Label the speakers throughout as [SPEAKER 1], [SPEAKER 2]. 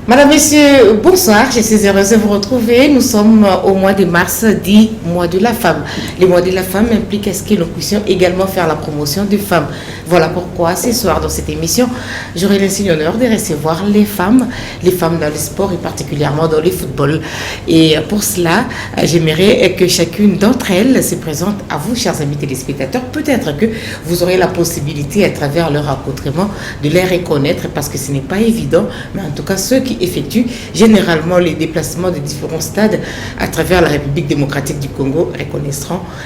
[SPEAKER 1] Madame, Monsieur, bonsoir, je suis heureuse de vous retrouver. Nous sommes au mois de mars, dit mois de la femme. Le mois de la femme implique à ce que nous puissions également faire la promotion des femmes. Voilà pourquoi ce soir dans cette émission, j'aurai l'insigne honneur de recevoir les femmes dans le sport et particulièrement dans le football. Et pour cela, j'aimerais que chacune d'entre elles se présente à vous, chers amis téléspectateurs. Peut-être que vous aurez la possibilité à travers leur accoutrement de les reconnaître parce que ce n'est pas évident, mais en tout cas ceux qui effectuent généralement les déplacements de différents stades à travers la République démocratique du Congo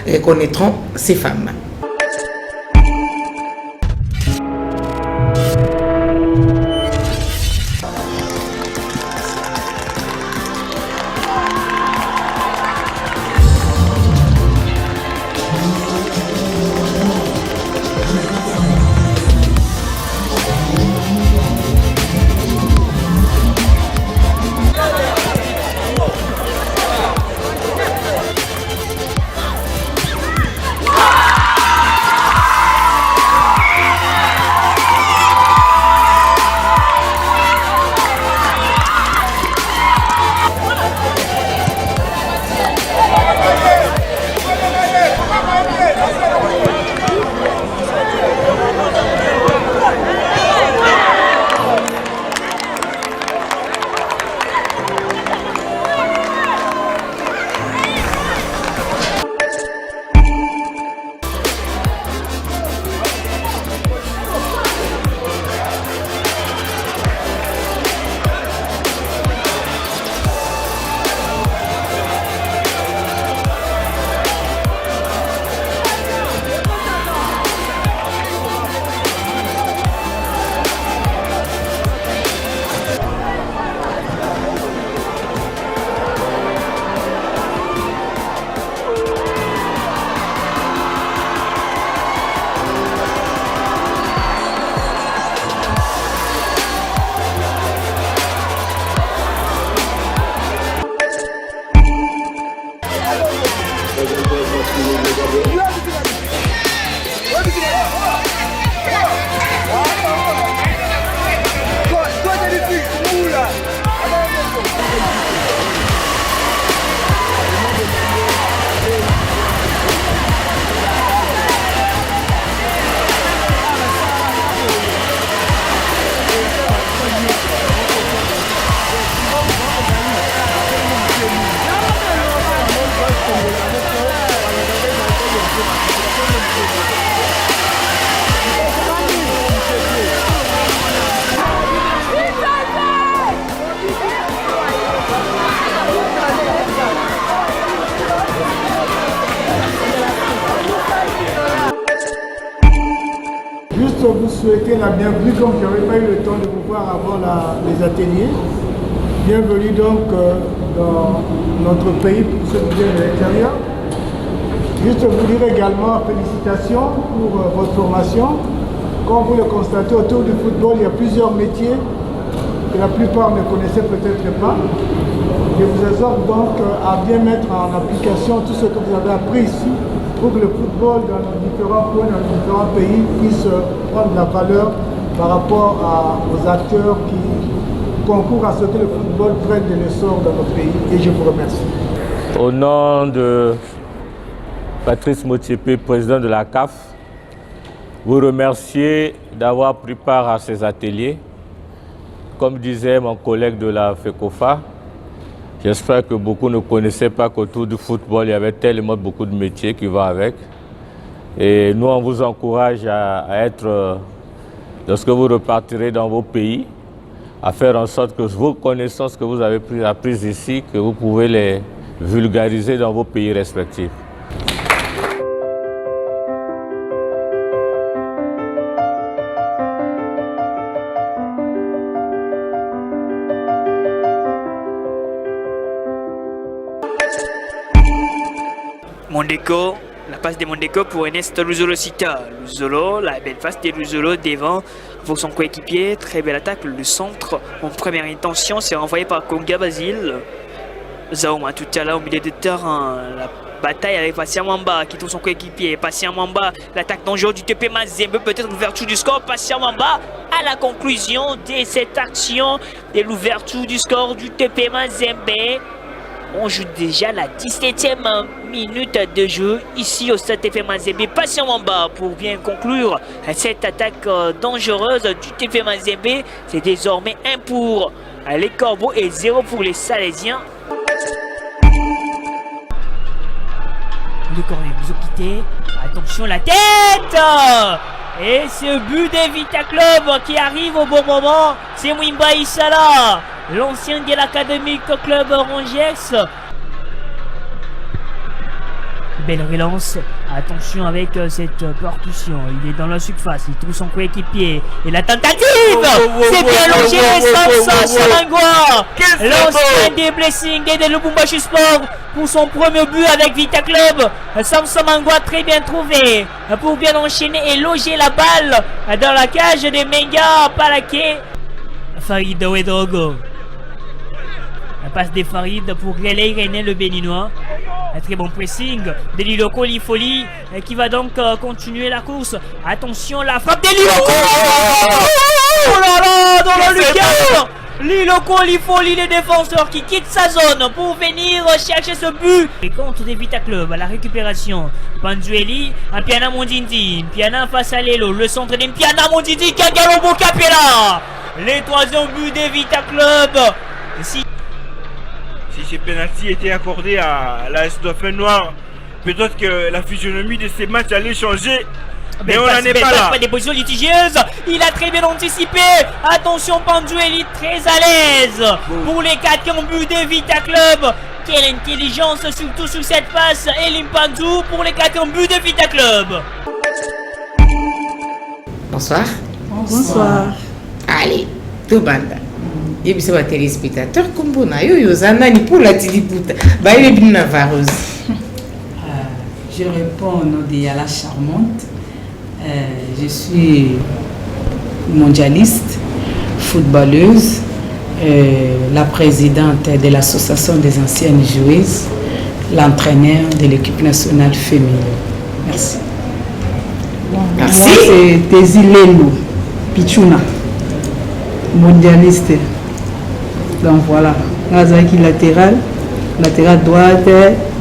[SPEAKER 1] reconnaîtront ces femmes.
[SPEAKER 2] Juste vous souhaiter la bienvenue, donc je n'avais pas eu le temps de vous voir avant les ateliers. Bienvenue donc dans notre pays pour ceux qui viennent de l'extérieur. Juste vous dire également félicitations pour votre formation. Comme vous le constatez, autour du football, il y a plusieurs métiers que la plupart ne connaissaient peut-être pas. Je vous exhorte donc à bien mettre en application tout ce que vous avez appris ici pour que le football dans nos différents coins, dans nos différents pays puisse prendre la valeur par rapport aux acteurs qui concourent à ce que le football prenne de l'essor dans notre pays. Et je vous remercie.
[SPEAKER 3] Au nom de Patrice Motsepe, président de la CAF, vous remercier d'avoir pris part à ces ateliers. Comme disait mon collègue de la FECOFA, j'espère que beaucoup ne connaissaient pas qu'autour du football, il y avait tellement beaucoup de métiers qui vont avec. Et nous, on vous encourage à être, lorsque vous repartirez dans vos pays, à faire en sorte que vos connaissances que vous avez apprises ici, que vous pouvez les vulgariser dans vos pays respectifs.
[SPEAKER 4] Mondeko, la passe de Mondeko pour Ernesto Luzolo Sita. Luzolo, la belle passe de Luzolo devant pour son coéquipier. Très belle attaque, le centre en première intention, c'est renvoyé par Konga Basile. Zauma tout à l'heure au milieu de terrain. La bataille avec Patient Mwamba qui trouve son coéquipier. Patient Mwamba, l'attaque dangereuse du TP Mazembe, peut-être l'ouverture du score. Patient Mwamba à la conclusion de cette action de l'ouverture du score du TP Mazembe. On joue déjà la 17e minute de jeu ici au stade TP Mazembe. Patient Mwamba pour bien conclure cette attaque dangereuse du TP Mazembe. C'est désormais 1 pour les Corbeaux et 0 pour les Salésiens. Les Corbeaux vous ont quitté. Attention la tête. Et ce but des Vita Club qui arrive au bon moment, c'est Mwimba Isala, l'ancien de l'académique club Orangex. Belle relance, attention avec cette percussion, il est dans la surface, il trouve son coéquipier et la tentative, c'est bien logé, Samsa Samangwa, l'ancien des Blessings et de Lubumbashi Sport pour son premier but avec Vita Club. Samsa Samangwa très bien trouvé pour bien enchaîner et loger la balle dans la cage de Menga Palaké. Farid Ouedraogo. La passe des Farid pour Relay René le Béninois. Un très bon pressing de Liloko Lifoli qui va donc continuer la course. Attention, la frappe de Liloko. Oh là là, dans le lucarne. Liloko Lifoli, les défenseurs qui quittent sa zone pour venir chercher ce but. Et contre des Vita Club à la récupération. Panzueli, un Mpiana Mondindi. Mpiana face à Lelo. Le centre de Mpiana Mondindi qui a Galobo Capella. Les 3e buts des Vita Club. Ici.
[SPEAKER 5] Si ce penalty était accordé à la Dauphin Noir, peut-être que la physionomie de ces matchs allait changer. Mais on n'en est pas là.
[SPEAKER 4] Des positions litigieuses. Il a très bien anticipé. Attention, Panzueli très à l'aise pour les 4 buts des Vita Club. Quelle intelligence, surtout sur cette passe. Elim Panzu pour les 4 buts des Vita Club.
[SPEAKER 1] Bonsoir.
[SPEAKER 6] Bonsoir.
[SPEAKER 1] Allez, tout banda. Et puis c'est ma téléspectateur comme vous n'avez eu pour la tiliputa. Bah il est bien navarreuse.
[SPEAKER 6] Je réponds au nom de Yala Charmante. Je suis mondialiste, footballeuse, la présidente de l'association des anciennes joueuses, l'entraîneur de l'équipe nationale féminine. Merci.
[SPEAKER 1] Merci.
[SPEAKER 6] Moi c'est Tezilelo Pichuna, mondialiste. Donc voilà, Nazaki latéral droite,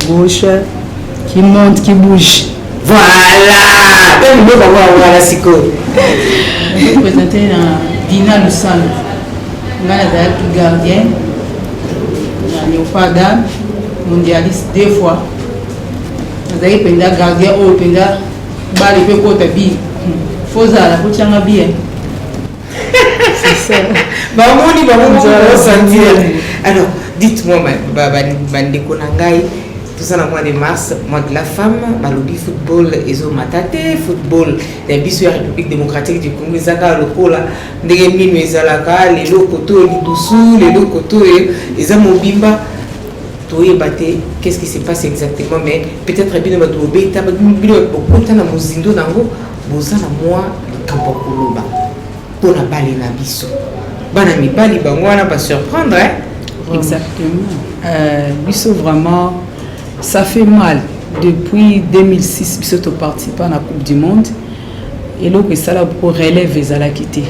[SPEAKER 6] gauche, qui monte, qui bouge.
[SPEAKER 1] Voilà. Voilà, c'est quoi.
[SPEAKER 6] Je vais présenter Dina Lusano. Nazaki gardien, Léoparda, mondialiste 2 fois. Nazaki penda gardien, penda balle peut côté bi. Faut ça la pochanga bien. C'est ça.
[SPEAKER 1] Alors, dites-moi, Bandeko Nangai, tout ça dans le mois de mars, mois de la femme, Balobi football, Ezo Matate, football, les bis de la République démocratique du Congo, Zaka, le Kola, Ndegemi, Mezalaka, les Lokoto, les Doussou, les Lokoto, les Amobimba. Qu'est-ce qui se passe exactement? Mais peut-être bien de m'adouber, t'as beaucoup de temps à Mozindo, Nango, Bozana, moi, Kampokoloba. Pour la balle na biso bana mibali bango wana pas surprendre hein.
[SPEAKER 6] Exactement. Biso vraiment ça fait mal depuis 2006 biso to participer à la Coupe du monde et là que ça là pour relève ezala quitté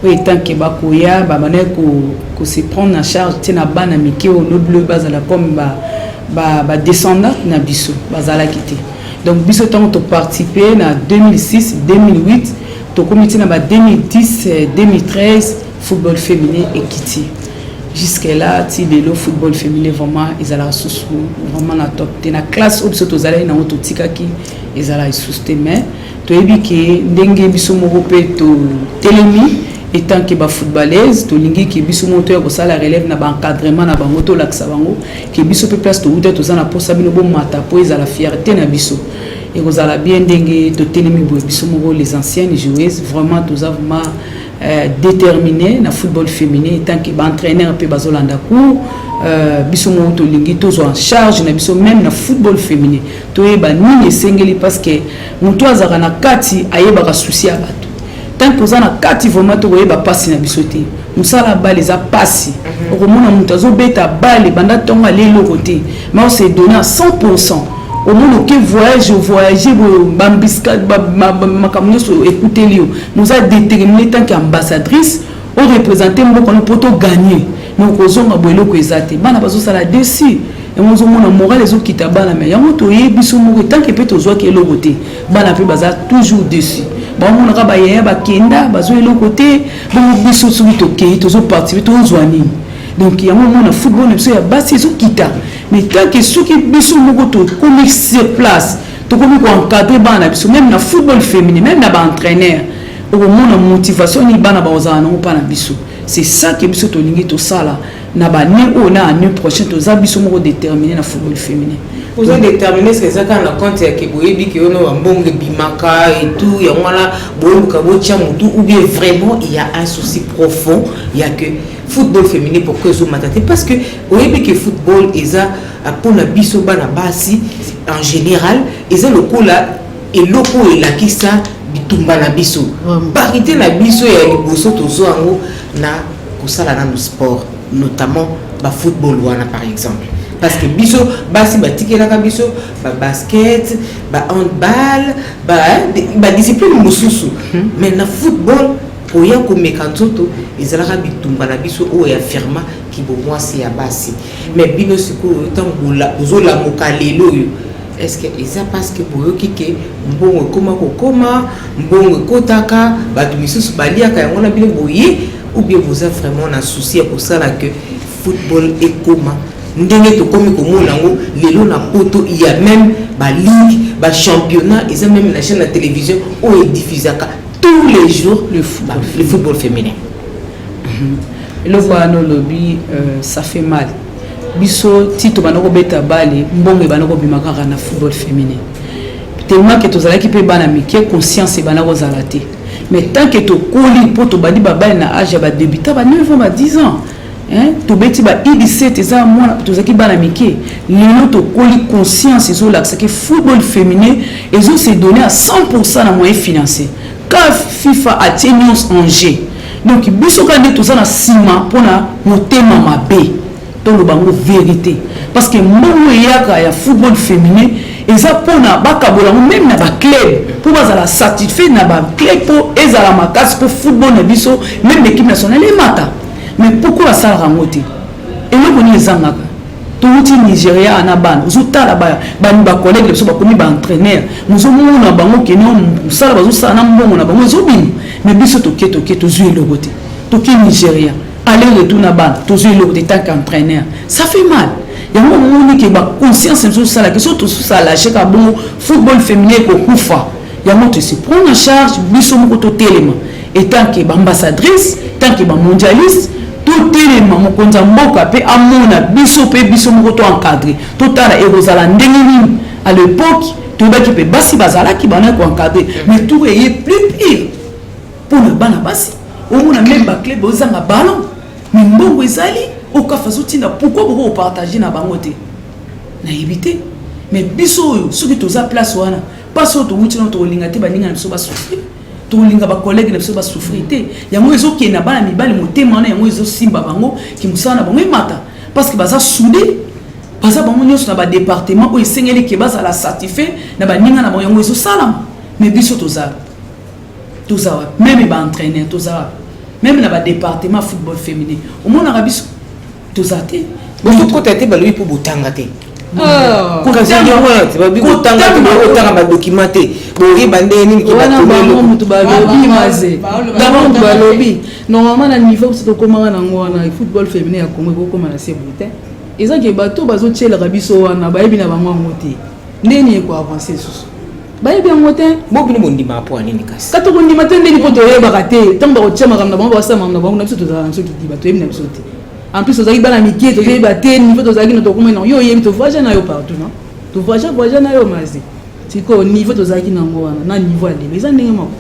[SPEAKER 6] oui tant que bakoya ba mané ko se prendre en charge tina bana mikeo no bleu bazala comme ba descendant na biso bazala quitté donc biso tant to participer na 2006 2008 au comité 2010-2013, football féminin et Kitty. Jusque-là, le football féminin vraiment, ils allaient vraiment la top. Dans la classe, ils allaient dans l'autotika qui ils allaient sous-té. Mais, tu as vu que Dengue Bissomorope, Télémi, étant que footballeuse, tu as vu que Bissomoteur, que ça la relève dans l'encadrement, dans l'auto, que Bissompe place, tu as vu que tu as la fierté dans Bisso. Et vous allez bien dengue de Télémi les anciennes joueuses vraiment tous vraiment déterminés dans le football féminin tant que entraîneur un peu bazolanda cours bisomo to lingi tous en charge na biso même dans football féminin to yeba nini sengeli parce que mutu azaka na kati ayeba ka souci abato tant que za na kati vraiment to yeba passer na biso te musala balle za passer okomona mutu azobeta balle banda tonga lelo côté mais on s'est donné à 100%. au moins que voyager bambisca makamno so écouter lui nous a déterminé tant qu'ambassadrice on représenter mboko no poto gagner donc ozonga boelo ko ezate bana bazo sala dessus et on zomona moral les autres qui tabana mais yango to yebiso moko tant que peut ozwa ke lokote bana pe baza toujours dessus bon on ka ba yaya ba kenda bazo lokote bon biso so bitoke tozo participer to zwani donc yango mona football ne ya basi zo kita mais tant que ceux qui biso moko to comme sur place to comme ko encadrer bana biso même na football féminin même na ba entraîneur au moins motivation ni bana ba ozana no pa na biso c'est ça que biso to lingi to sala na ba ne o na année prochaine to za biso moko déterminer na football féminin
[SPEAKER 1] vous avez déterminé c'est ça quand la compte ya keboyebi que ono mbonge bimaka et tout ya ngala bon ka bocha mutu ou bien vraiment il y a un souci profond il y a que football féminin pour que zo matate parce que oyebi que football eza pour la biso bana basi en général eza lokola et loko et la kisa bitumba na biso parité na biso ya liboso tozo ango na kosala na sport notamment ba football wana par exemple parce que biso basi batikelaka biso ba basket ba handball ba discipline mususu mais na football oya ko mekanzoto ezalaka bitumba na biso o ya firma ki bo mwasi ya basi mais bino sikuru tangola ozola mokalelo yo est-ce que ça parce que pour eux qui mbongo koma mbongo kotaka batu misusu baliaka yango na bino boye ou bien vous avez vraiment un souci pour ça là que football est comment ndenge to komi komona ngo lelo na poto il y a même ba ligue ba championnat et ça même la chaîne de télévision où est diffusaka tous les jours le football féminin.
[SPEAKER 6] Le voano lobby ça fait mal. Biso tito banoko beta bale mbongo banoko bimaka na football féminin. Tellement que tozala ki pe bana mike conscience banako zalate. Mais tant que to koli poto badi babale na âge ba débuter ba 9 ans ba 10 ans. Hein to beti ba I17 eza mwana tozaki bana mike. Lelo to koli conscience zo la que football féminin ezo se donner à 100% na moyen financier. Quand FIFA a tenu en jeu. Donc biso ka ndi tozana sima pona motema mabe. Dans le bango vérité parce que mbongo yaka ya football féminin eza pona bakabola même na ba club pour bazala satisfait na ba club pour ezala makasi pour football na biso même l'équipe nationale et mata mais pourquoi ça ramoté et le boni ezangaka tout Nigeria na ban uzuta la ba ba collègue biso ba komi ba entraîneur muzo mona bango ke non sala bazo sala na mbongo na bango zobini mais biso to zué le côté to Nigeria aller retour na ban toujours le tant qu'entraîneur ça fait mal il y a un moment qui ba conscience sur ça la question tout ça lâcher ka bon football féminin ko kufa il y a un moment se prendre en charge biso moko to téléma et tant que ambassadrice tant que mondialiste tout téléma mo konza mboka pe amona biso moko to encadrer tout tala erozala ndengini à l'époque tout ba ki pe basi bazala ki bana ko encadrer mais tout est plus pire pour le bana basi on a même ba club ozanga ballon mais mbongo ezali okafa tina pourquoi vous partager na bango te na éviter mais biso ceux qui toza place wana pas auto wuti no to linga te baninga na biso ba souffrir to linga ba collègue na biso ba souffrir te yango ezo ke na bana mibali motema na yango ezo simba bango ki musana bango mata parce que baza soudé baza bango nyonso na ba département o esengeli ke baza la satisfait na baninga na bango yango ezo sala mais biso toza même ba entraîneur toza même dans le département football féminin au monde arabe tout ça té
[SPEAKER 1] beaucoup de côté balui pour botangate quand ça y a babi botangate botanga ba documenté bori bande ni ki ba
[SPEAKER 6] tolo mutu ba lobi mazé d'abord ba lobi normalement na niveau c'est comment na ngwana football féminin ya Congo ko comme na se bulletin ils ont que bato bazo tchela rabiso wana ba yebi na bango ngote ndeni ko avancer sous baye bien motin
[SPEAKER 1] bobini bondima po anini kasi
[SPEAKER 6] kato bondima tende ni poto yeba kate tamba ko tchama kamna bango basa mamna bango na biso to za nso ki diba to yebi na biso te en plus ozaki bana miki to yeba te niveau to zaki no to kuma no yo yebi to voyage na yo partout non to voyage na yo mazi tiko niveau to zaki na ngo wana na niveau ale mais ndenge moko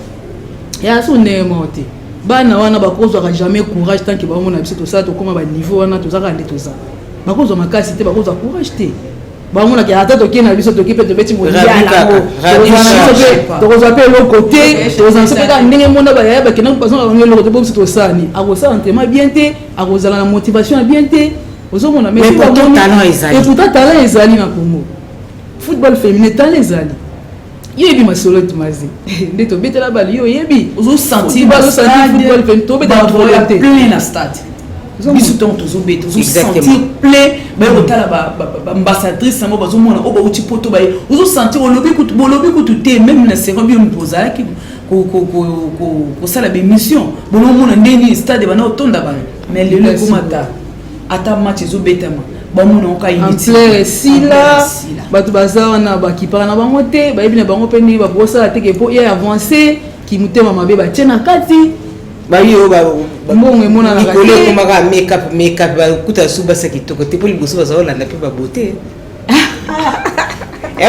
[SPEAKER 6] ya so ndenge mote bana wana bakozwa jamais courage tant que ba mona biso to sa to kuma ba niveau wana to zaka nde to za bakozwa makasi te bakozwa courage te bamona ki ata toki na biso toki pe to beti mondial to kozape le côté to zanse ka ndenge mona ba ya ba kina ko pasona ngelo ko to bomsi to sani akosa entraînement bien te akozala na motivation bien te ozomona mais
[SPEAKER 1] pourtant talent ezali
[SPEAKER 6] et pourtant talent ezali na Congo football féminin tant les ali yebi masolo tumazi ndeto betela bali yo yebi
[SPEAKER 7] ozo sentir
[SPEAKER 6] football féminin to betela volonté
[SPEAKER 7] plein na stade biso ton tozo beta ozo sentir plein ba otala ba ambassadrice mo bazo mona o ba uti poto ba ozo sentir olobi kutu te même na sérum bi mpoza ki ko sala be mission bono mona ndeni stade bana otonda ba mais le komata ata match ezo betama bon on ka initi
[SPEAKER 6] si là bato baza wana bakipaka na bango te bayebi na bango pe ni bakosala te ke po ye avancer ki mutema mabe batie na kati
[SPEAKER 1] bayo
[SPEAKER 6] mbongo emonana
[SPEAKER 1] kolo komaka makeup bakuta suba sa kitoko te po liboso bazolanda pe babote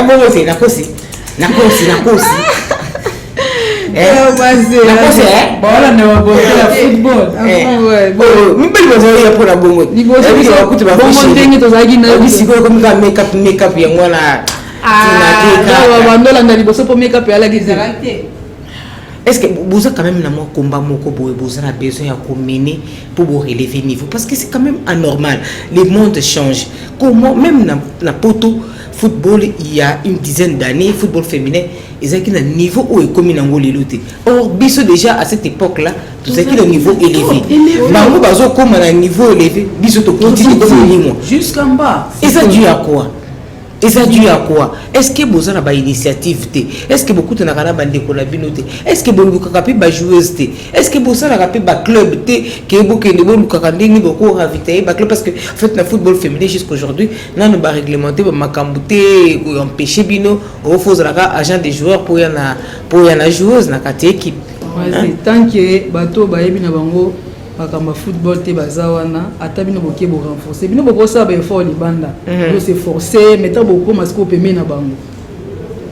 [SPEAKER 1] bongo te nakosi
[SPEAKER 6] voilà ne va boter la football
[SPEAKER 1] mibeli bazoya mpona bongo bongo
[SPEAKER 6] ndenge tozalaki
[SPEAKER 1] sikoyo komika makeup yango wana
[SPEAKER 6] bandolanda liboso mpo makeup eyalaki te.
[SPEAKER 1] Est-ce que vous avez quand même un combat vous avez besoin de mener pour vous relever niveau? Parce que c'est quand même anormal. Le monde change. Comment, même dans le poteau football, il y a une dizaine d'années, football féminin, ils ont un niveau où ils commun en l'éloté. Or, biso déjà à cette époque-là, tout ça qui est un niveau élevé. Mais on va comme un niveau élevé, biso to continue comme
[SPEAKER 7] jusqu'en bas.
[SPEAKER 1] Et ça dû à quoi? Et ça dû à quoi? Est-ce que vous avez une initiative? Est-ce que beaucoup de gens ont des est-ce que vous avez des joueuses? Est-ce que vous avez des clubs? Qui est beaucoup de parce que en fait le football féminin jusqu'à aujourd'hui nous avons réglementé macambouté empêcher bino au faut agent des joueurs pour y en joueuses na équipe.
[SPEAKER 6] Tant que bateau bayebi na bango bakamba football te bazawana ata bino boke bo renforcer bino boko sa ba effort libanda yo se forcer meta boko masiko peme na bango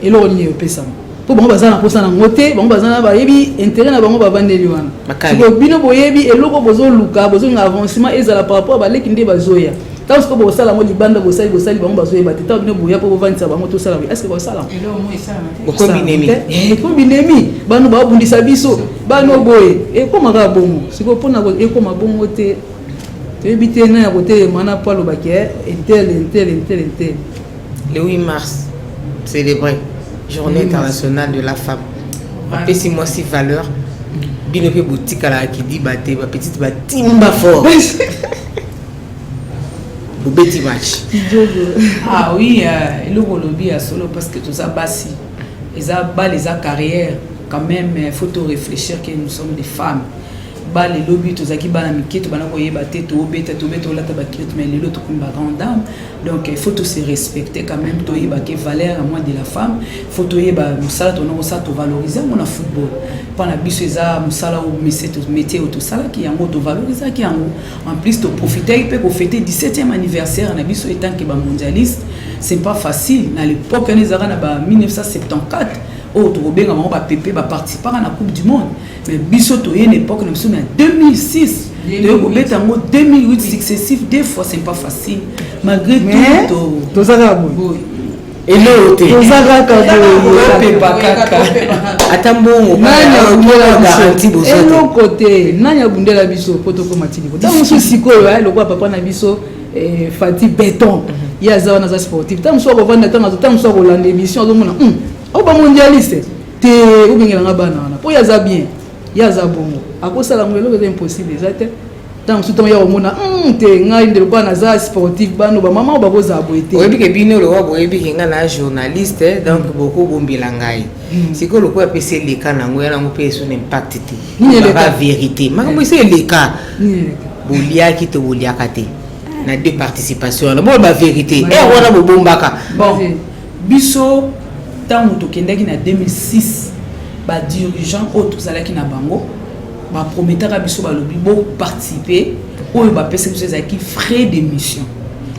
[SPEAKER 6] elo ni pesa po bango bazana posa na ngote bango bazana ba yebi intérêt na bango ba bandeli wana ko bino boyebi eloko bozo luka bozo nga avancement ezala par rapport ba leki nde bazoya tant que bo sala mo libanda bo sali bango bazoya ba teta bino boya po vantisa bango to sala est-ce que bo sala
[SPEAKER 7] elo mo isala
[SPEAKER 6] kombinemi bano ba bundisa biso bano boye ekomaka bongo siko mpona ekoma bongo te toyebi te na ya kotelema po alobaki intel.
[SPEAKER 1] Le 8 mars célébré journée internationale de la femme apesi moi si valeur bino pe boutique ala ki di bate ba petite ba timba fort au petit match
[SPEAKER 7] ah oui eloko lobi ya solo parce que tout ça basi eza bal eza carrière quand même il faut te réfléchir que nous sommes des femmes bal et lobby to zaki bana mikito bana koyeba te to beta lata ba kit mais les autres comme grande dame donc il faut se respecter quand même to yeba que valeur à moi de la femme faut to yeba musala to no sa to valoriser mon football pendant biso eza musala ou métier to sala qui yango to valoriser qui yango en plus to profiter peut ko fêter 17e anniversaire na biso étant que ba mondialiste c'est pas facile à l'époque les ara na ba 1974 oh to benga bango ba pépé ba participer à la coupe du monde mais biso to une époque nous sommes en 2006 de bobeta ngo 2008 successif des fois c'est pas facile malgré tout
[SPEAKER 6] to zaka boy
[SPEAKER 1] elo te
[SPEAKER 6] to zaka
[SPEAKER 7] ka kaka
[SPEAKER 1] atambongo
[SPEAKER 6] nanya bundela garantie boso elo côté nanya bundela biso poto ko matini ko tango sikoyo ya lokwa papa na biso Fati Béton ya zawana za sportif tango so ko vanda tango so ko lande émission do mona oba mondialiste te ubingela ngabana wana po yaza bien yaza bongo akosala ngelo c'est impossible exacte tant tout temps ya omona te ngai ndelo bana za sportif bano ba mama ba koza boete
[SPEAKER 1] oyebi ke bino lo wa boyebi ke nga na journaliste donc boko bombila ngai siko lo ko apese le kana ngo ya ngo pe son impact te ni ba vérité makambo c'est le cas bolia ki to bolia kate na deux participations na ba vérité wana bo bombaka
[SPEAKER 7] bon biso tant to kendaki na 2006 ba dirigeant autres zalaki na bango ba prometteur biso ba lobi bo participer oyo ba pese biso zaki frais d'émission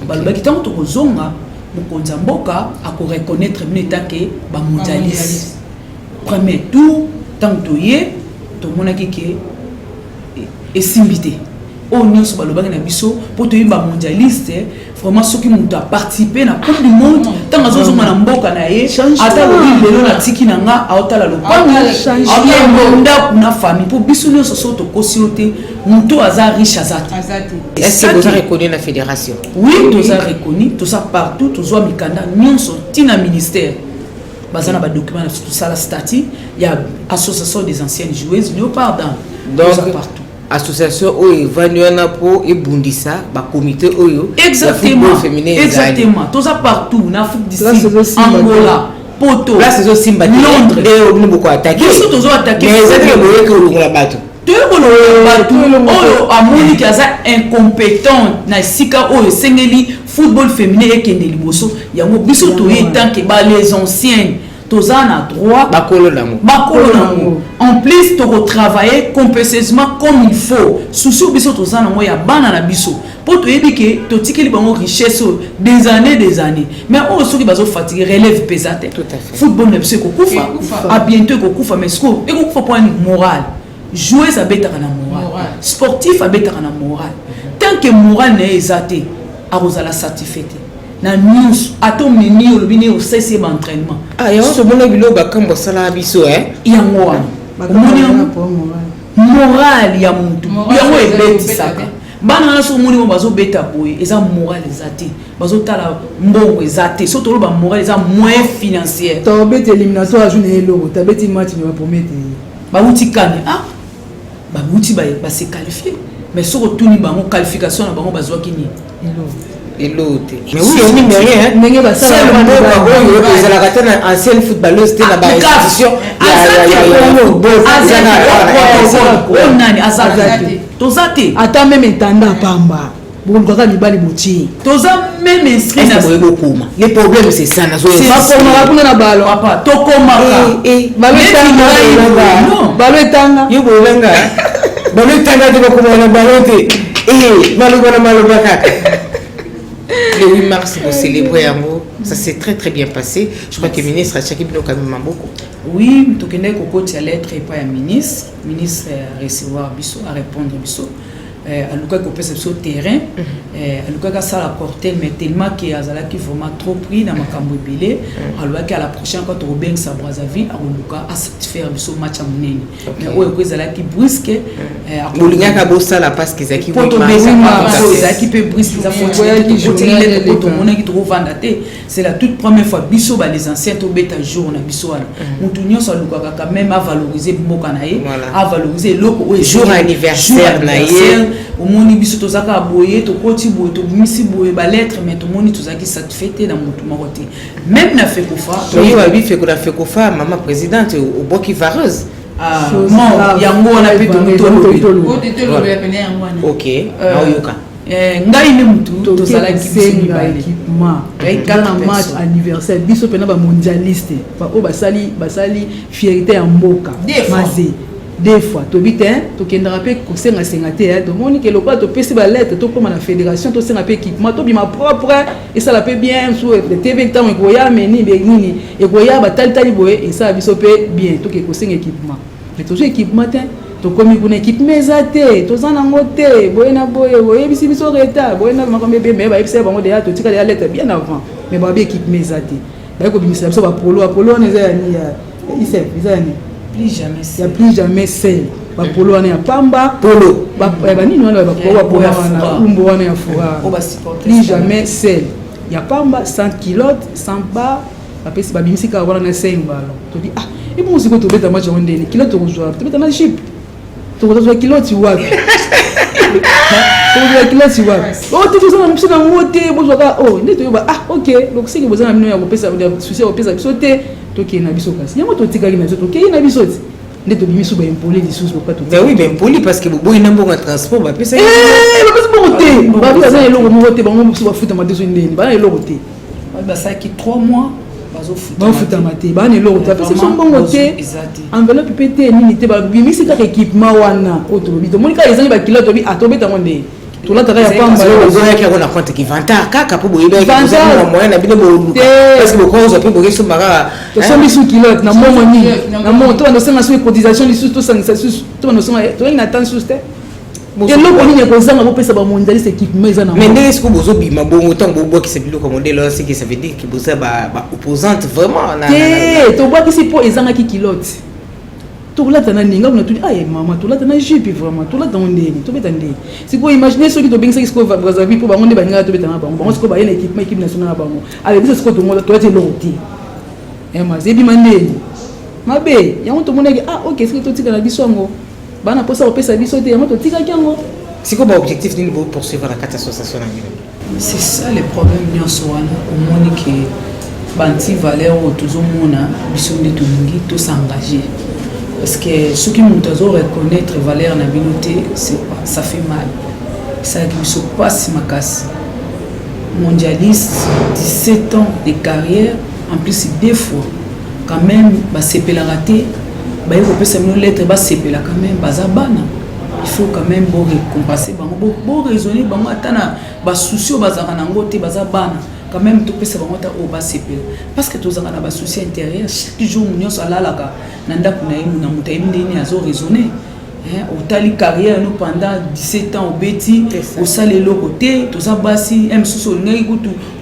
[SPEAKER 7] ba lobaki tant to kozonga mokonza mboka ako reconnaître bien tant que ba mondialiste premier tour tant to ye to monaki ke esimbité au nyonso balobaki na biso po toyeba mondialiste vraiment ceux qui m'ont participé na coupe du monde tant azozonga na mboka na ye ata lobi lelo na tiki na nga aotala lopango abienda na famille po biso nyonso so tokosi ote muto aza riche azati.
[SPEAKER 1] Est-ce que vous avez reconnu la fédération?
[SPEAKER 7] Oui, tous a reconnu, tous a partout, tous a mikanda nyonso tina ministère. Bazana ba document tout ça la statut, il y a association des anciennes joueuses Léopard
[SPEAKER 1] donc partout. Association oyo vanyana po ebundisa ba comité oyo
[SPEAKER 7] exactement exactement tous a partout na Afrique du Sud, Angola, Poto,
[SPEAKER 1] la saison Simba
[SPEAKER 7] Londres
[SPEAKER 1] et on beaucoup attaquer
[SPEAKER 7] tous ont attaqué
[SPEAKER 1] mais c'est que boye que on la bateau
[SPEAKER 7] oyo amoni ki aza incompétent na sika oyo sengeli football féminin ekende liboso yango biso toye tant que ba les anciens toza na droit
[SPEAKER 1] bakolo nango
[SPEAKER 7] en plus to retravailler complètement comme il faut souci biso toza nango ya bana na biso po toyebi ke to tikeli bango richesse des années mais on soki bazo fatiguer relève pesate
[SPEAKER 1] tout à fait
[SPEAKER 7] football ne peut ko kufa à bientôt ko kufa mais sko e ko kufa point moral jouer ça bêta na moral sportif a bêta na moral tant que moral n'est exaté a rozala satisfait na news atom mini olobine au CCM entraînement
[SPEAKER 1] ah yo so mona bilo ba kambo sala biso
[SPEAKER 7] yango moral ya muntu yango ebeti saka bana na so moni mo bazo beta boy eza moral exaté bazo tala mbongo exaté so to loba moral eza moins financière
[SPEAKER 6] to beta éliminatoire journée elo ta beti match ne va promettre
[SPEAKER 7] ba uti kane ba uti ba se qualifier mais so retourni bango qualification na bango bazwa kini
[SPEAKER 1] elote mais oui on n'y rien
[SPEAKER 6] ndenge ba sala
[SPEAKER 1] oyo ezala katana ancienne footballeuse te na ba institution
[SPEAKER 7] ya nani azati tozate
[SPEAKER 6] ata même tanda pamba bon kaka libali bochi
[SPEAKER 7] toza même inscrit
[SPEAKER 1] na boyebo kuma les problèmes c'est ça na zo
[SPEAKER 6] c'est pas kuna na balo
[SPEAKER 7] papa tokomaka
[SPEAKER 6] balotanga
[SPEAKER 1] yo bolanga balotanga de ko na balote malobana kaka. Le 8 mars, vous célébrez un mot. Ça s'est très très bien passé. Je crois que le ministre a checké quand même beaucoup.
[SPEAKER 7] Oui, tout le monde a lettre et pas un ministre. Le ministre a recevoir biso, a répondre biso. À Luka qui peut sur terrain. À Luka qui ça la portée, mais tellement qu'il y a qui vraiment trop pris dans ma cambrobile. À Luka à la prochaine quand on revient à Brazzaville, à Luka à satisfaire biso match à Mouneni. Mais où est-ce qui brusque?
[SPEAKER 1] Moulinga Kabosa la passe qu'ils acquis.
[SPEAKER 7] Pour tomber qui peut brusque, ça faut qui trouve vendaté. C'est la toute première fois biso les anciens to beta jour na biso wana. Moutounio ça Luka quand même à valoriser Mbokanaye, à valoriser loko
[SPEAKER 1] jour anniversaire naye.
[SPEAKER 7] Au moni biso tozaka boye to koti boye to misi boye ba lettre mais to moni tozaki satisfait dans mutu maroté même na fekofa
[SPEAKER 1] oui wabi fekona fekofa maman présidente au boki vareuse
[SPEAKER 7] non yango na pe
[SPEAKER 1] OK ayoka
[SPEAKER 7] ngai ne mutu tozala
[SPEAKER 6] équipement kana match anniversaire biso pena ba mondialiste ba o basali fierté ya mboka mazé des fois to bitin to kendra pe ko senga sengate to moni ke lopa to pesi ba lettre to comme la fédération to senga pe équipement to bima propre et ça la peut bien sur le TV temps ko ya meni be nini e ko ya ba tali boye et ça biso pe bien to ke ko senga équipement mais to équipement to komi kuna équipe mezate to zana ngote boye na boye bisi biso reta boye na makombe be mais ba bisi bango de ya to tika de lettre bien avant mais ba bi équipe mezate ba ko bimisa biso ba polo on est ya isef izani il n'y a plus jamais celle. Polo on est à Pamba. Polo. Nini on est à Polo. Umbo on est à Fora. Plus jamais celle. Il y a Pamba sans kilote, sans bas. Après c'est babimisi ka wana na 5 ballon. Tu dis ah, et bon c'est quoi tu bête match on dit kilote on joue. Tu bête na chip. Tu vois kilote tu vois. Tu vois kilote tu vois. Oh tu fais ça na msina moté, bon oh, ndi tu ah OK. Donc c'est que vous avez amené à pesa souci au pesa sauter. Toki na biso kasi yango totikaki na biso toki na biso ti nde to bimiso ba impoli di sous pourquoi to
[SPEAKER 1] mais oui ben impoli parce que boy na mbongo transport ba pesa
[SPEAKER 6] ba pesa mbongo te ba pesa eloko mbongo te bango biso ba futa madeso ndeni ba eloko te
[SPEAKER 7] ba ça qui 3 mois bazo
[SPEAKER 6] futa mate ba eloko te pesa mbongo te enveloppe pété nini te ba bimisi ka équipement wana auto bi to monika ezali ba kilo to bi atobeta monde tout là ya pamba
[SPEAKER 1] yo yaki na compte qui vanta kaka po boyeba ki na moyen na bino bo parce que bo cause pe bo keso mara
[SPEAKER 6] to so bisu kilote na momo ni na moto to na senga so cotisation li sous to senga sous to na senga to ina tan sous te
[SPEAKER 7] Et l'autre ligne que ça va passer par mondialiste équipe mais ça
[SPEAKER 1] mais est-ce que vous avez ma bon autant que c'est plus comme modèle c'est que ça veut dire que vous êtes opposante vraiment
[SPEAKER 7] eh to bois qui c'est pour ezanga qui kilote to là tana ninga on tout ay maman to là tana jipi vraiment to là dans ndé to betande c'est pour imaginer ceux qui to bien ça qui ko Brazzaville pour bango ndé to betana bango bango ko ba yena équipe nationale bango avec ça ce que tout le monde to être loti eh ma zebi mandé mabe yango to moneke ah OK c'est que to tika na biso ngo bana posa ko pesa biso te yango to tika kyango.
[SPEAKER 1] C'est quoi l'objectif de vous poursuivre la carte association?
[SPEAKER 7] C'est ça le problème de Soana. Au moins que Banti Valère ou tous au monde, ils sont des tous s'engager. Parce que ceux qui m'ont reconnaître Valère na binoté, c'est pas, ça fait mal. Ça qui se passe ma casse. Mondialiste, 17 ans de carrière, en plus deux fois. Quand même, c'est la raté. Il faut que ça me lettre, c'est quand même bazabana. Il faut quand même récompenser, raisonner, souci quand même tout ça parce que tous les soucis intérieurs chaque jour nous sommes là raisonner au carrière nous pendant 17 ans au bêtis au salé le côté tout ça basi sous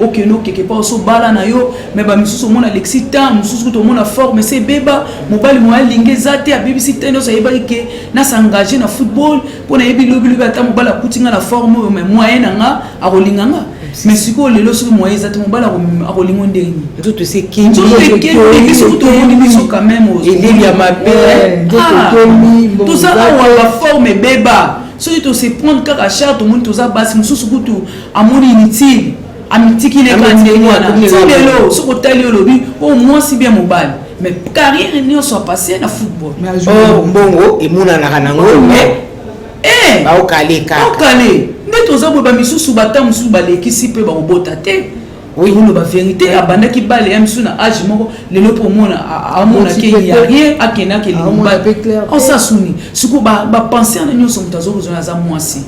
[SPEAKER 7] OK no quelque part so bala na yo mais ba misusu mona l'excitant misusu to mona forme c'est beba mobali mo alinge zate a BBC teno so yeba ke na s'engager na football pour na yebi lobi ata mobala kutinga na forme mais moyen nga a rolinganga mais si ko lelo so moyen zate mobala a rolingo ndeni
[SPEAKER 1] tout c'est qui
[SPEAKER 7] tout to moni quand même
[SPEAKER 1] il y a ma belle
[SPEAKER 7] tout ça la forme beba ceux qui se prendre car char tout le monde tout ça bas mususu kutu amoni inutile amitiki les candidats lelo ce côté lobby au moins si bien mobile mais carrière ni soit passé na football
[SPEAKER 1] oh mbongo et mona na kanango mais ba okale neto za boba misusu bata mususu balekisi pe ba obota te. Oui,
[SPEAKER 7] on la vérité abanda ki bale ya msuna age moko lelo pour mona amona ke y a rien akena ke lingomba on s'assouni suko ba penser na nyoso mutazo raisonner za mwasi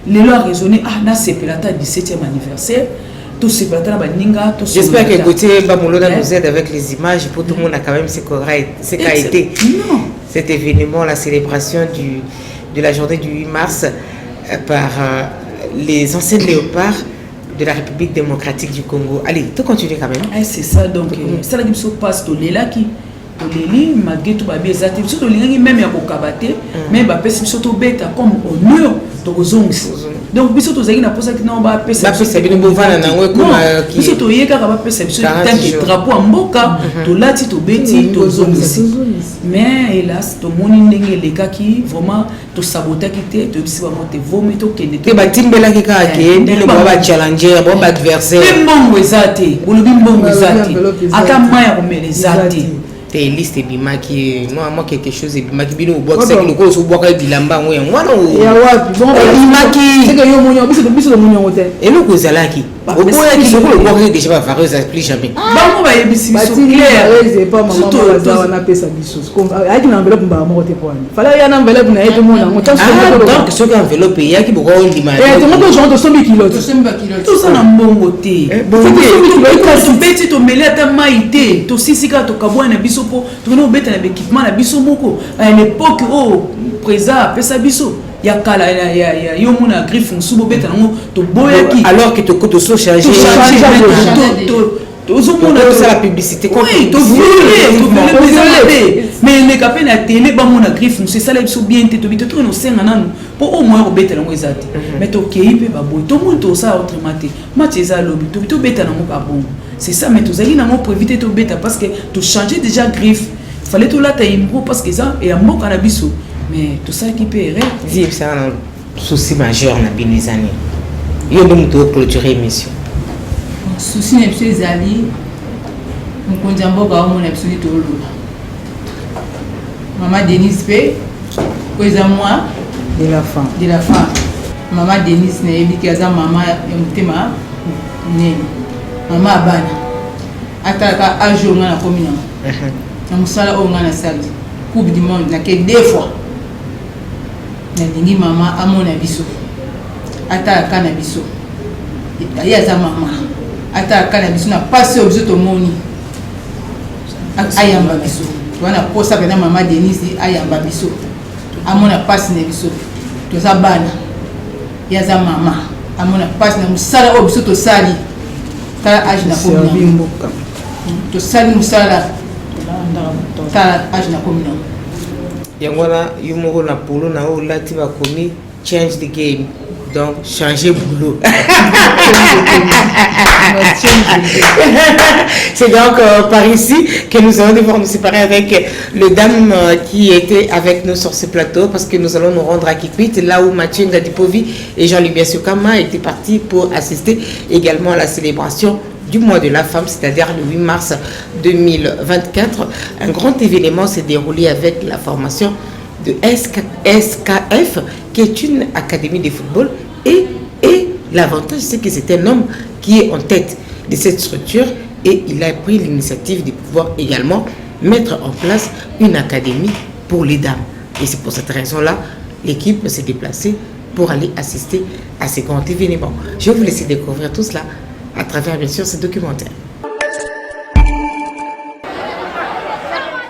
[SPEAKER 7] lelo a raisonner na sepelata 17e anniversaire tout sepelata ba ninga tout.
[SPEAKER 1] J'espère que Gauthier Bamolona nous aide avec les images pour tout le monde a quand même c'est qu'a été cet événement, la célébration de la journée du 8 mars par les anciens léopards de la République démocratique du Congo. Allez, tu continues quand même.
[SPEAKER 7] C'est ça, donc, ça qui se passe, tu l'es là qui, malgré tout, surtout les même il y a beaucoup de mais surtout bête comme honneur de zongs. Donc, biso to zaki na posa ki na ba pesa.
[SPEAKER 1] Ba pesa bino bovana na ngwe kuma
[SPEAKER 7] ki. Biso to yeka ba pesa biso tant que drapeau mboka to lati to beti to zongi. Mais hélas to moni ndenge leka ki vraiment to sabota ki te to bisi ba mote vomi to kende.
[SPEAKER 1] Ke ba timbela ki ka ke ndilo ba challenger ba adversaire.
[SPEAKER 7] Mbongo ezate, bolobi mbongo ezate. Ata maya ko melezate.
[SPEAKER 1] Tes listes bimaki moi quelque chose bimaki bino box c'est le ko so boka bilamba ngo ya ngwana o
[SPEAKER 7] ya wapi bon bimaki c'est que yo monyo biso monyo hotel
[SPEAKER 1] et le ko zalaki o boya ki ko boka déjà pas vareuse plus jamais
[SPEAKER 7] bango ba yebisi biso clair c'est pas maman ba na pesa biso aki na enveloppe ba mo te point fala ya na enveloppe na yeto mona ngo tanso
[SPEAKER 1] donc ce enveloppe ya ki boko ndima
[SPEAKER 7] to mo to jonto sombi kilo tout ça na mbongo te to beti to melata maite to sisika to kabwana biso po to no beta na équipement na biso moko à l'époque présent pesa biso ya kala ya yo mona griffe nsubo beta nango to boyaki
[SPEAKER 1] alors que to so charger
[SPEAKER 7] to zo mona
[SPEAKER 1] ça la publicité
[SPEAKER 7] quoi to violer mais les capé na télé ba mona griffe c'est ça la biso bien te to bito to no senga nanu po au moins beta nango ezati mais to keipe ba boy to monto ça autrement te match eza lobi to bito beta nango ka bon c'est ça mais tous allez nango pour éviter to beta parce que to changer déjà griffe fallait tout là ta imbro parce que ça et à mon canabiso mais tout ça qui peut
[SPEAKER 1] dire c'est un souci majeur na binizani yo donc to clôturer émission
[SPEAKER 8] souci n'est plus les amis on compte en boga on a absolu tout le maman Denise P cause à moi de la fin maman Denise n'est bikaza maman yomtema né maman abana ataka ajo ngana komina na musala o ngana sali coupe du monde na ke deux fois na lingi mama amona biso ataka na biso ayaza mama ataka na biso na passe au biso to moni ayamba biso wana posa kana mama Denise ayamba biso amona passe na biso to za bana yaza mama amona passe na musala oyo biso tosali tala age na komi tosali musala tala age na komi na
[SPEAKER 1] yango wana yo moko na polo na oyo olati bakomi change the game, donc changer boulot. C'est donc par ici que nous allons devoir nous séparer avec les dames qui étaient avec nous sur ce plateau, parce que nous allons nous rendre à Kikwit, là où Mathieu Ngadipovi et Jean-Louis Sukama étaient partis pour assister également à la célébration du mois de la femme, c'est-à-dire le 8 mars 2024. Un grand événement s'est déroulé avec la formation de SKF, qui est une académie de football, et l'avantage c'est que c'est un homme qui est en tête de cette structure, et il a pris l'initiative de pouvoir également mettre en place une académie pour les dames. Et c'est pour cette raison-là, l'équipe s'est déplacée pour aller assister à ces grands événements. Je vais vous laisser découvrir tout cela à travers bien sûr ce documentaire.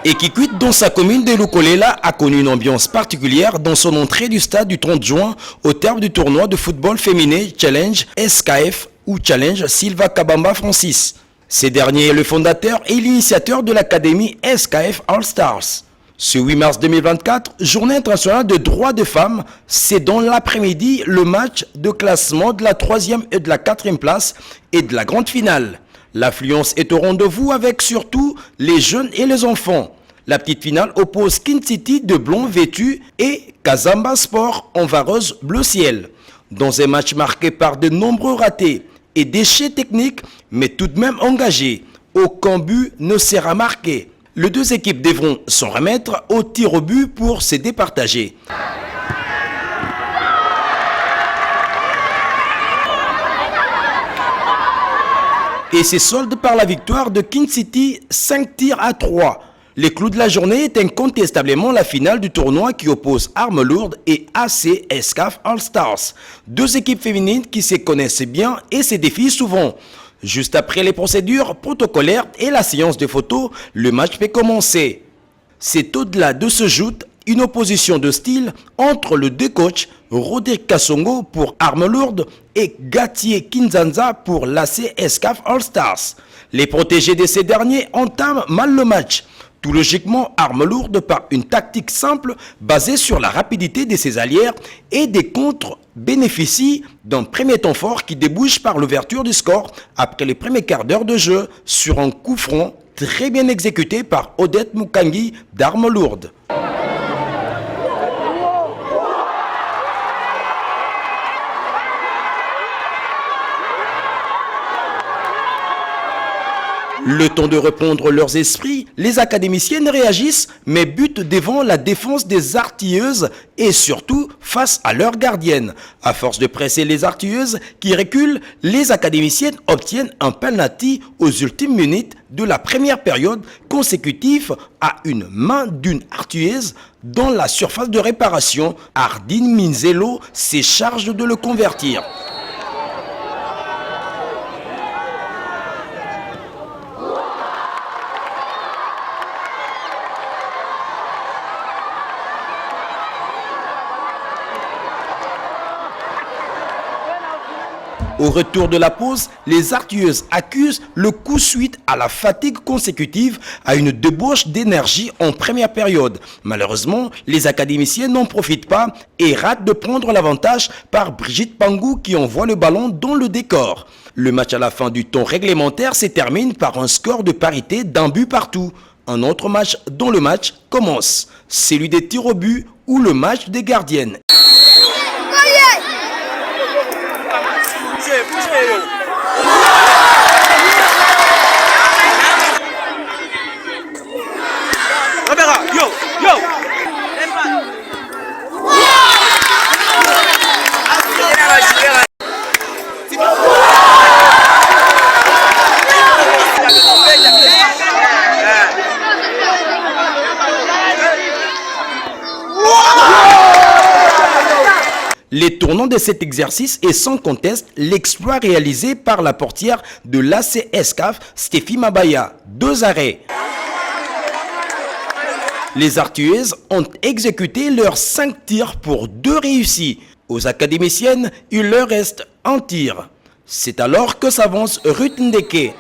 [SPEAKER 9] Et Kikwit, dans sa commune de Lukolela, a connu une ambiance particulière dans son entrée du stade du 30 juin au terme du tournoi de football féminin Challenge SKF ou Challenge Silva Kabamba Francis. Ce dernier est le fondateur et l'initiateur de l'académie SKF All Stars. Ce 8 mars 2024, journée internationale de droits des femmes, c'est dans l'après-midi le match de classement de la 3e et de la 4e place et de la grande finale. L'affluence est au rendez-vous avec surtout les jeunes et les enfants. La petite finale oppose Kin City de blond vêtu et Kazamba Sport en vareuse bleu ciel. Dans un match marqué par de nombreux ratés et déchets techniques, mais tout de même engagés, aucun but ne sera marqué. Les deux équipes devront s'en remettre au tir au but pour se départager. Et c'est solde par la victoire de King City 5 tirs à 3. Les clous de la journée est incontestablement la finale du tournoi qui oppose Armes Lourdes et AC SKF All Stars. Deux équipes féminines qui se connaissent bien et se défient souvent. Juste après les procédures protocolaires et la séance de photos, le match peut commencer. C'est au-delà de ce joute une opposition de style entre les deux coachs, Roderick Kassongo pour Armes Lourdes et Gatier Kinzanza pour l'AC SKF All Stars. Les protégés de ces derniers entament mal le match. Tout logiquement, Armes Lourdes par une tactique simple basée sur la rapidité de ses alliés et des contres bénéficient d'un premier temps fort qui débouche par l'ouverture du score après les premiers quarts d'heure de jeu sur un coup franc très bien exécuté par Odette Mukangi d'Armes Lourdes. Le temps de reprendre leurs esprits, les académiciennes réagissent, mais butent devant la défense des artilleuses et surtout face à leurs gardiennes. À force de presser les artilleuses qui reculent, les académiciennes obtiennent un penalty aux ultimes minutes de la première période consécutive à une main d'une artilleuse dans la surface de réparation. Ardine Minzello se charge de le convertir. Au retour de la pause, les artilleuses accusent le coup suite à la fatigue consécutive à une débauche d'énergie en première période. Malheureusement, les académiciens n'en profitent pas et ratent de prendre l'avantage par Brigitte Pangou qui envoie le ballon dans le décor. Le match à la fin du temps réglementaire se termine par un score de parité d'un but partout. Un autre match dont le match commence, celui des tirs au but ou le match des gardiennes. Les tournants de cet exercice est sans conteste l'exploit réalisé par la portière de l'AC SKF, Stéphie Mabaya. 2 arrêts. Les artilleuses ont exécuté leurs 5 tirs pour 2 réussis. Aux académiciennes, il leur reste un tir. C'est alors que s'avance Ruth Ndeke.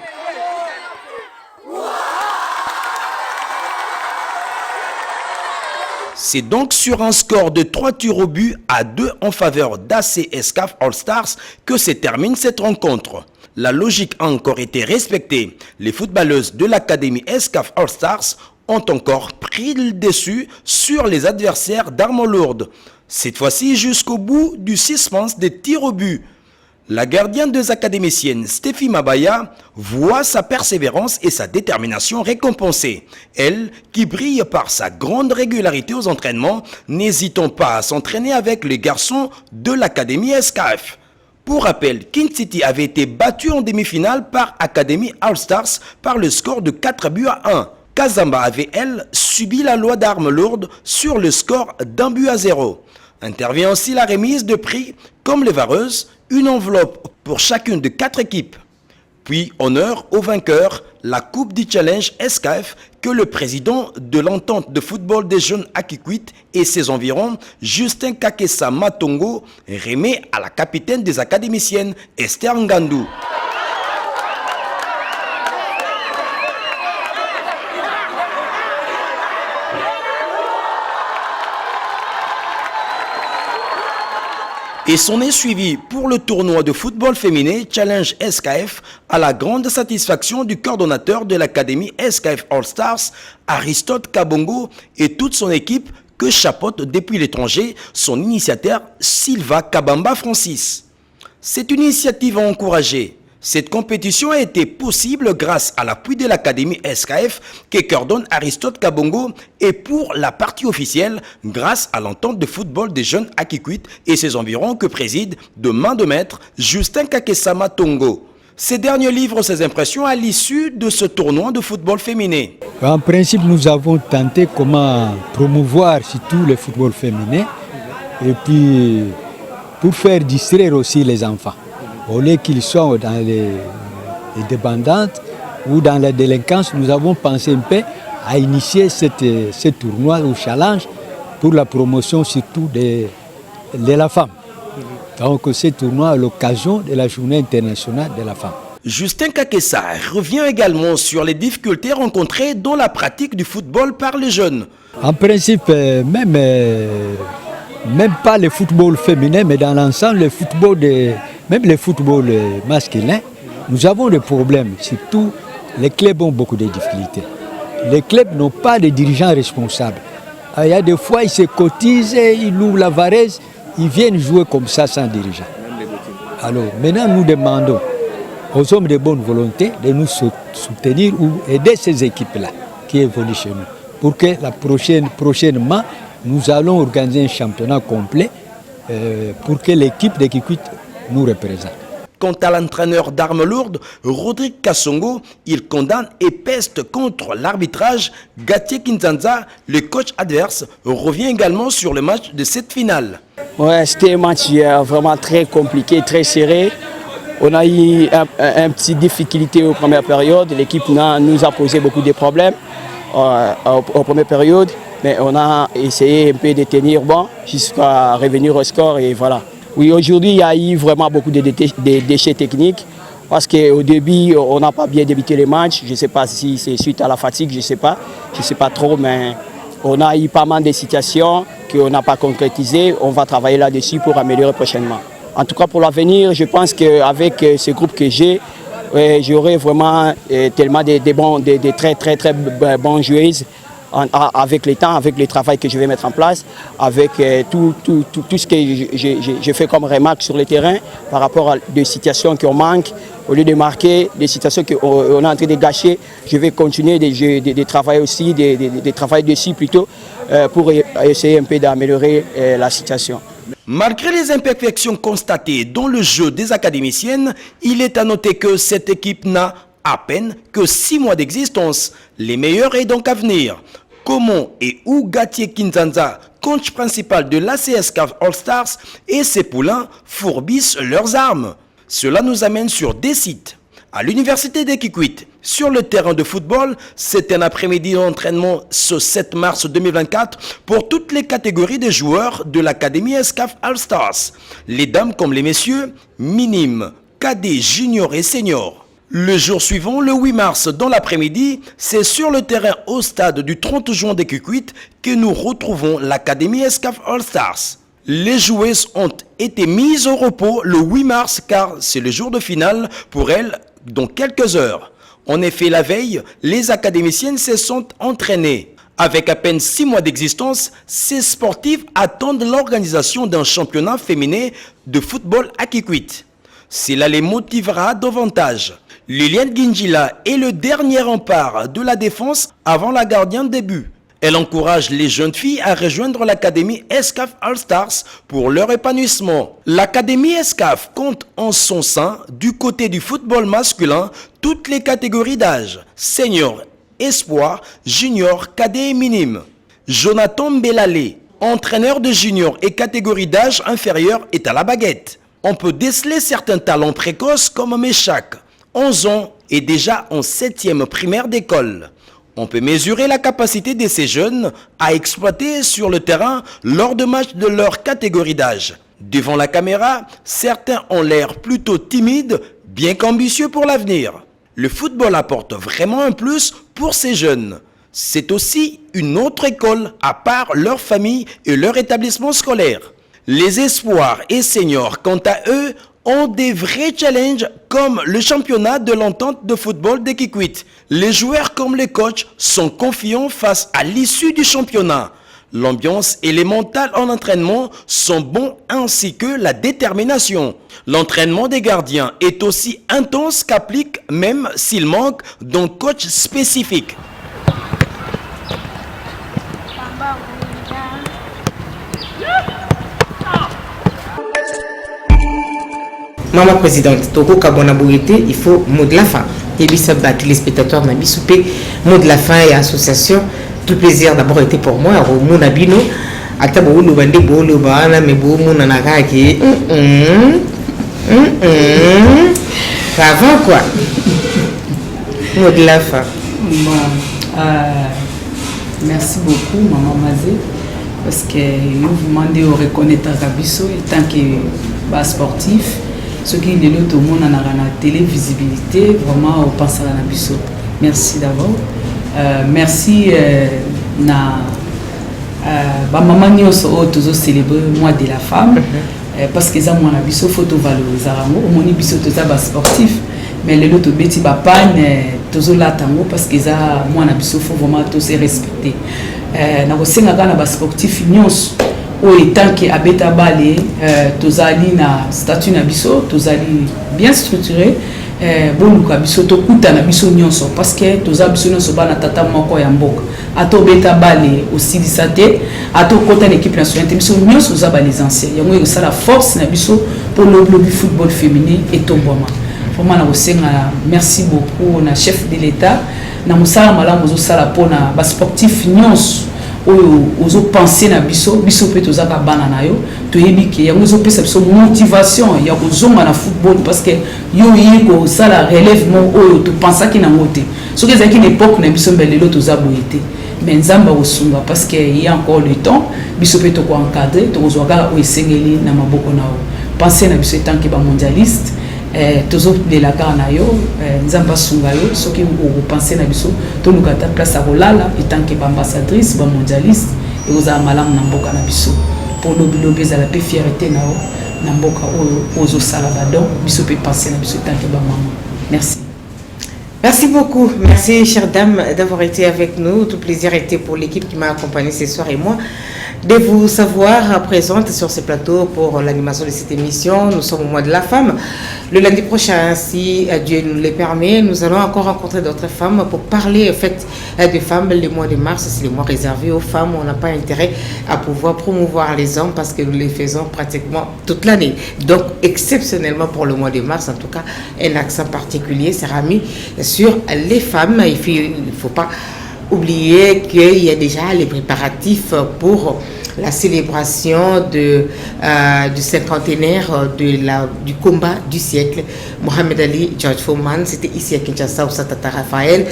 [SPEAKER 9] C'est donc sur un score de 3 tirs au but à 2 en faveur d'AC Escaf All Stars que se termine cette rencontre. La logique a encore été respectée. Les footballeuses de l'Académie Escaf All Stars ont encore pris le dessus sur les adversaires d'Armes Lourdes. Cette fois-ci jusqu'au bout du suspense des tirs au but. La gardienne des académiciennes, Stéphie Mabaya, voit sa persévérance et sa détermination récompensées. Elle, qui brille par sa grande régularité aux entraînements, n'hésitant pas à s'entraîner avec les garçons de l'Académie SKF. Pour rappel, King City avait été battu en demi-finale par Academy All Stars par le score de 4 buts à 1. Kazamba avait, elle, subi la loi d'Armes Lourdes sur le score d'1 but à 0. Intervient aussi la remise de prix, comme les vareuses, une enveloppe pour chacune de 4 équipes. Puis, honneur aux vainqueurs, la Coupe du Challenge SKF que le président de l'entente de football des jeunes à Kikwit et ses environs, Justin Kakessa Matongo, remet à la capitaine des académiciennes, Esther Ngandou. Et s'en est suivi pour le tournoi de football féminin Challenge SKF à la grande satisfaction du coordonnateur de l'Académie SKF All Stars, Aristote Kabongo, et toute son équipe que chapeaute depuis l'étranger son initiateur Silva Kabamba Francis. C'est une initiative à encourager. Cette compétition a été possible grâce à l'appui de l'Académie SKF que coordonne Aristote Kabongo et pour la partie officielle grâce à l'entente de football des jeunes à Kikwit et ses environs que préside de main de maître Justin Kakesama Tongo. Ces derniers livrent ses impressions à l'issue de ce tournoi de football féminin.
[SPEAKER 10] En principe, nous avons tenté comment promouvoir surtout le football féminin et puis pour faire distraire aussi les enfants. Au lieu qu'ils soient dans les dépendantes ou dans la délinquance, nous avons pensé un peu à initier ce tournoi ou challenge pour la promotion surtout de la femme. Donc ce tournoi à l'occasion de la journée internationale de la femme.
[SPEAKER 9] Justin Kakessa revient également sur les difficultés rencontrées dans la pratique du football par les jeunes.
[SPEAKER 10] En principe, même pas le football féminin, mais dans l'ensemble, même le football masculin, nous avons des problèmes. Surtout, les clubs ont beaucoup de difficultés. Les clubs n'ont pas de dirigeants responsables. Il y a des fois, ils se cotisent, ils louent la Varese, ils viennent jouer comme ça sans dirigeant. Alors, maintenant, nous demandons aux hommes de bonne volonté de nous soutenir ou aider ces équipes-là qui évoluent chez nous. Pour que prochainement, nous allons organiser un championnat complet pour que l'équipe de Kikwit nous représente.
[SPEAKER 9] Quant à l'entraîneur d'Armes Lourdes, Rodrigue Kassongo, il condamne et peste contre l'arbitrage. Gatier Kinzanza, le coach adverse, revient également sur le match de cette finale.
[SPEAKER 11] Ouais, c'était un match vraiment très compliqué, très serré. On a eu une petite difficulté aux premières périodes. L'équipe nous a posé beaucoup de problèmes aux premières périodes. Mais on a essayé un peu de tenir bon jusqu'à revenir au score et voilà. Oui, aujourd'hui, il y a eu vraiment beaucoup de déchets techniques parce qu'au début, on n'a pas bien débuté les matchs. Je ne sais pas si c'est suite à la fatigue, je ne sais pas trop, mais on a eu pas mal de situations qu'on n'a pas concrétisées. On va travailler là-dessus pour améliorer prochainement. En tout cas, pour l'avenir, je pense qu'avec ce groupe que j'ai, j'aurai vraiment tellement de très bonnes joueuses. Avec le temps, avec le travail que je vais mettre en place, avec tout ce que je fais comme remarque sur le terrain par rapport à des situations qu'on manque, au lieu de marquer, des situations qu'on est en train de gâcher, je vais continuer de travailler aussi, de travailler dessus plutôt pour essayer un peu d'améliorer la situation.
[SPEAKER 9] Malgré les imperfections constatées dans le jeu des académiciennes, il est à noter que cette équipe n'a à peine que 6 mois d'existence. Les meilleurs est donc à venir. Comment et où Gatier Kinzanza, coach principal de l'ACSCAF All Stars, et ses poulains fourbissent leurs armes. Cela nous amène sur des sites. à l'université d'Ekikwit. Sur le terrain de football, c'est un après-midi d'entraînement ce 7 mars 2024 pour toutes les catégories de joueurs de l'Académie Escaf All-Stars. Les dames comme les messieurs, minimes, cadets, juniors et seniors. Le jour suivant, le 8 mars, dans l'après-midi, c'est sur le terrain au stade du 30 juin d'Ekikwit que nous retrouvons l'Académie Escaf All-Stars. Les joueuses ont été mises au repos le 8 mars car c'est le jour de finale pour elles dans quelques heures. En effet, la veille, les académiciennes se sont entraînées. Avec à peine 6 mois d'existence, ces sportifs attendent l'organisation d'un championnat féminin de football à Kikwit. Cela les motivera davantage. Liliane Ginjila est le dernier rempart de la défense avant la gardienne de but. Elle encourage les jeunes filles à rejoindre l'Académie Escaf All-Stars pour leur épanouissement. L'Académie Escaf compte en son sein, du côté du football masculin, toutes les catégories d'âge, senior, espoir, junior, cadet et minime. Jonathan Bellalé, entraîneur de junior et catégorie d'âge inférieure, est à la baguette. On peut déceler certains talents précoces comme Méchac, 11 ans et déjà en 7e primaire d'école. On peut mesurer la capacité de ces jeunes à exploiter sur le terrain lors de matchs de leur catégorie d'âge. Devant la caméra, certains ont l'air plutôt timides, bien qu'ambitieux pour l'avenir. Le football apporte vraiment un plus pour ces jeunes. C'est aussi une autre école à part leur famille et leur établissement scolaire. Les espoirs et seniors, quant à eux, ont des vrais challenges comme le championnat de l'entente de football d'Ekikwit. Les joueurs comme les coachs sont confiants face à l'issue du championnat. L'ambiance et les mentales en entraînement sont bons ainsi que la détermination. L'entraînement des gardiens est aussi intense qu'applique même s'il manque d'un coach spécifique.
[SPEAKER 1] Maman présidente, Togo Kabona Bourité, il faut mot de la fin. Et puis ça bat les spectateurs n'a soupé mot de la fin et association. Tout plaisir d'abord était pour moi. Au mon abino, à tabou le bandé beau le bana mais beau mon anaka qui ça va quoi. Mot de la fin.
[SPEAKER 7] Bon, merci beaucoup maman Mazé parce que vous demandez au reconnaître Rabisso tant que sportif. Ce qui est le tout le monde a la télévisibilité, vraiment au passage à Nabiso. Merci d'abord. Merci na maman nyos o toujours célébrer le mois de la femme parce que ça moi Nabiso photo valoriser au moni biso tout ça sportif mais le lot beti ba pan toujours là tango parce que ça moi Nabiso faut vraiment tous se respecter. Na ko senga kana ba sportif nyos oui, tant que abeta balé, tozali na statut na biso, tozali bien structuré, bon ka biso to kuta na biso nyonso parce que toza biso nyonso bana tata moko ya mboka. Ato beta balé aussi disate, ato kota l'équipe nationale, biso nyonso za ba les anciens. Yango ça la force na biso pour le football féminin et tomboma. Vraiment na osenga merci beaucoup na chef de l'état, na musala malamu zo sala pona ba sportif nyonso. Ozo penser na biso pe tozaka bana na yo to yebiki yango zo pesa biso motivation ya kozonga na football parce que yo yiko sala relèvement oyo to pensaki na ngote so que ezaki l'époque na biso mbelelo toza boyete mais nzamba osunga parce que il y a encore le temps biso pe to ko encadrer to kozwaka o esengeli na maboko na o penser na biso tant que ba mondialiste tozo de la kana yo nzamba sunga yo soki vous pensez na biso to lukata place à kolala etant que ambassadrice ba mondialiste et vous a malamu na mboka na biso pour lobi za la pe fierté na o na mboka ozo sala badon biso pe penser na biso tant que ba maman. Merci.
[SPEAKER 1] Merci beaucoup. Merci chère dame d'avoir été avec nous. Tout plaisir était pour l'équipe qui m'a accompagné ce soir et moi de vous savoir présente sur ce plateau pour l'animation de cette émission. Nous sommes au mois de la femme. Le lundi prochain, si Dieu nous le permet, nous allons encore rencontrer d'autres femmes pour parler en fait des femmes. Le mois de mars, c'est le mois réservé aux femmes. On n'a pas intérêt à pouvoir promouvoir les hommes parce que nous les faisons pratiquement toute l'année. Donc, exceptionnellement pour le mois de mars, en tout cas, un accent particulier sera mis sur les femmes. Il ne faut pas oublier qu'il y a déjà les préparatifs pour la célébration du cinquantenaire du combat du siècle. Mohamed Ali, George Foreman, c'était ici à Kinshasa, au Tata Raphaël.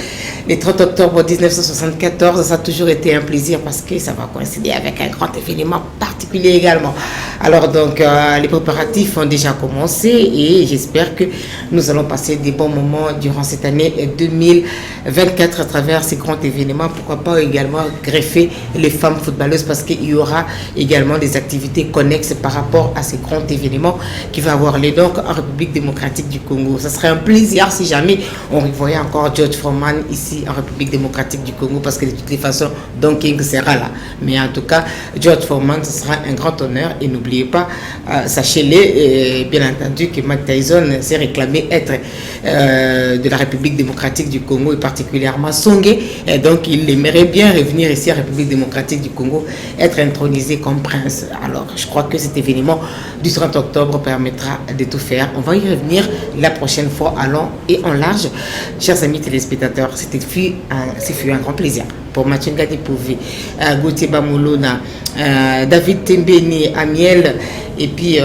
[SPEAKER 1] Le 30 octobre 1974, ça a toujours été un plaisir parce que ça va coïncider avec un grand événement particulier également. Alors donc, les préparatifs ont déjà commencé et j'espère que nous allons passer des bons moments durant cette année 2024 à travers ces grands événements. Pourquoi pas également greffer les femmes footballeuses parce qu'il y aura également des activités connexes par rapport à ces grands événements qui va avoir lieu donc en République démocratique du Congo. Ça serait un plaisir si jamais on revoyait encore George Foreman ici en République démocratique du Congo parce que de toutes les façons Don King sera là. Mais en tout cas, George Foreman, ce sera un grand honneur et n'oubliez pas, sachez-le, bien entendu que Mike Tyson s'est réclamé être de la République démocratique du Congo et particulièrement Songé. Et donc il aimerait bien revenir ici en République démocratique du Congo, être intronisé comme prince. Alors je crois que cet événement du 30 octobre permettra de tout faire. On va y revenir la prochaine fois à long et en large. Chers amis téléspectateurs, ce fut un grand plaisir pour Mathieu Ngadipouvé, Gauthier Bamolona, David Tembeni, Amiel et puis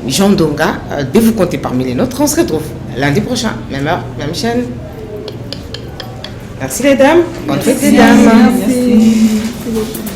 [SPEAKER 1] Jean Donga de vous compter parmi les nôtres. On se retrouve lundi prochain, même heure, même chaîne. Merci les dames. Bonne fête les dames.
[SPEAKER 8] Merci.